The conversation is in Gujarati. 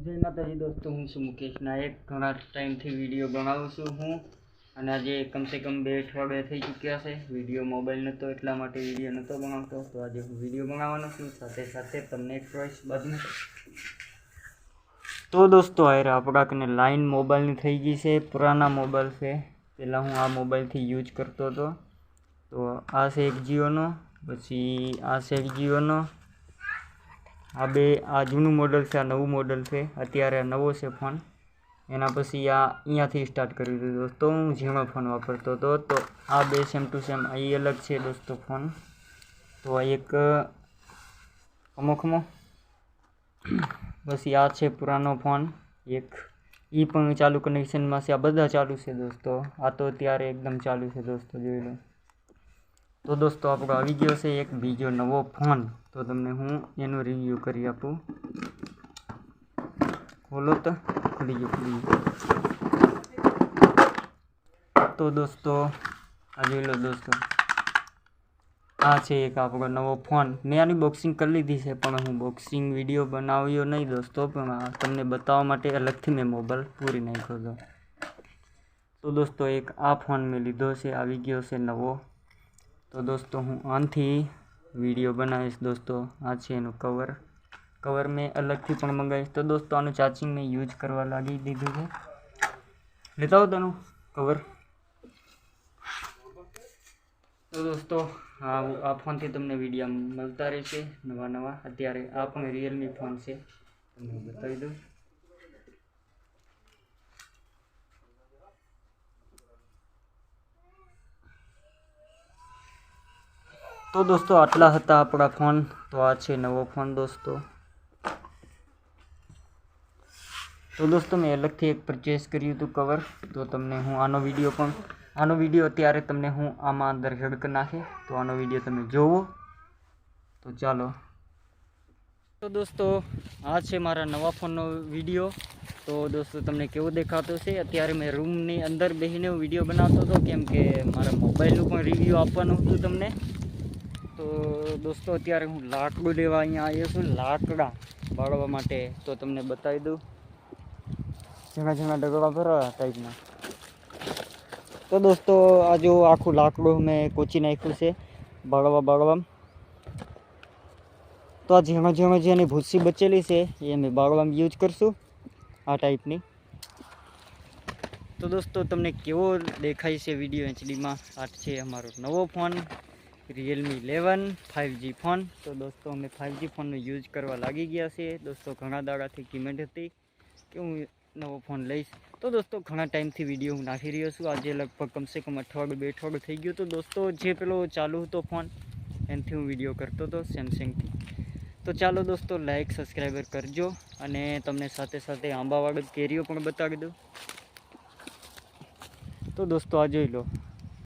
જય માતાજી દોસ્તો, હું છું મુકેશ નાયક. ઘણા ટાઈમથી વિડીયો બનાવું છું હું, અને આજે કમસે કમ 2 અઠવાડિયા થઈ ચૂક્યા છે. વિડીયો મોબાઈલ નહોતો એટલા માટે વિડીયો નહોતો બનાવતો, તો આજે હું વિડીયો બનાવવાનો છું. સાથે સાથે તમને એક ચોઈસ બાદમાં. તો દોસ્તો આયરે આપણા લાઈન મોબાઈલની થઈ ગઈ છે. પુરાના મોબાઈલ છે, પહેલાં હું આ મોબાઈલથી યુઝ કરતો હતો. તો આ છે એક જીઓનો, પછી આ છે એક જીઓનો. આ જૂનું મોડલ છે, આ નવું મોડલ છે. અત્યારે નવો છે ફોન. એના પછી અહીંયાથી સ્ટાર્ટ કર્યું હતું દોસ્તો. હું ઝીણો ફોન વાપરતો હતો. તો આ બે સેમ ટુ સેમ એ અલગ છે દોસ્તો ફોન. તો આ એક ખમો પછી આ છે પુરાનો ફોન એક. એ પણ ચાલુ કનેક્શનમાં છે. આ બધા ચાલુ છે દોસ્તો. આ તો અત્યારે એકદમ ચાલુ છે દોસ્તો, જોઈ લો. તો દોસ્તો આપણો આવી ગયો છે એક બીજો નવો ફોન. તો તમને હું એનું રિવ્યૂ કરી આપું. ખોલો તો ખુલી ગયું. તો દોસ્તો આ જોઈ લો દોસ્તો, આ છે એક આપણો નવો ફોન. મેં આની બોક્સિંગ કરી લીધી છે, પણ હું બોક્સિંગ વિડીયો બનાવ્યો નહીં દોસ્તો. પણ તમને બતાવવા માટે અલગથી મેં મોબાઈલ પૂરી નાખ્યો હતો. તો દોસ્તો એક આ ફોન મેં લીધો છે, આવી ગયો છે નવો. તો દોસ્તો હું આનથી વિડીયો બનાવીશ દોસ્તો. આ છે એનું કવર મેં અલગથી પણ મંગાવીશ. તો દોસ્તો આનું ચાર્જિંગ મેં યુઝ કરવા લાગી દીધું છે. લેતા આવો તેનું કવર. તો દોસ્તો આ ફોનથી તમને વિડીયો મળતા રહેશે નવા. અત્યારે આ પણ રિયલમી ફોન છે, તમને બતાવી દઉં. તો દોસ્તો આટલા હતા આપણા ફોન. તો આ છે નવો ફોન દોસ્તો. તો દોસ્તો મેં અલગથી એક પરચેસ કર્યું હતું કવર. તો તમને હું આનો વિડીયો અત્યારે તમને હું આમાં અંદર હેડ કરી નાખે. તો આનો વિડીયો તમે જોવો. તો ચાલો. તો દોસ્તો આ છે મારા નવા ફોનનો વિડીયો. તો દોસ્તો તમને કેવો દેખાતો છે? અત્યારે મેં રૂમની અંદર બેસીને વિડીયો બનાવતો હતો, કેમ કે મારા મોબાઈલનું પણ રિવ્યૂ આપવાનું હતું તમને. તો દોસ્તો અત્યારે હું લાકડું લેવા અહીંયા આવ્યો છું, લાકડા બાળવા માટે. તો તમને બતાવી દઉં, ઝીણા ડગલા ભરવા ટાઈપના. તો દોસ્તો આ જો આખું લાકડું મેં કોચી નાખ્યું છે બાળવા. તો આ ઝીણો જેની ભૂસી બચેલી છે એ મેં બાળવામાં યુઝ કરશું, આ ટાઈપની. તો દોસ્તો તમને કેવો દેખાય છે વિડીયો એચડીમાં? આ છે અમારો નવો ફોન, રિયલમી 11 5G ફોન. તો દોસ્તો અમે 5G ફોનનો યુઝ કરવા લાગી ગયા છે દોસ્તો. ઘણા દાડાથી કમેન્ટ હતી કે હું નવો ફોન લઈશ. તો દોસ્તો ઘણા ટાઈમથી વિડીયો હું નાખી રહ્યો છું. આજે લગભગ કમસે કમ 2 અઠવાડિયું થઈ ગયું. તો દોસ્તો જે પેલો ચાલુ હતો ફોન, એનાથી હું વિડીયો કરતો હતો સેમસંગથી. તો ચાલો દોસ્તો લાઈક સબસ્ક્રાઈબર કરજો, અને તમને સાથે આંબાવાળો કેરીઓ પણ બતાવી દઉં. તો દોસ્તો આ જોઈ લો,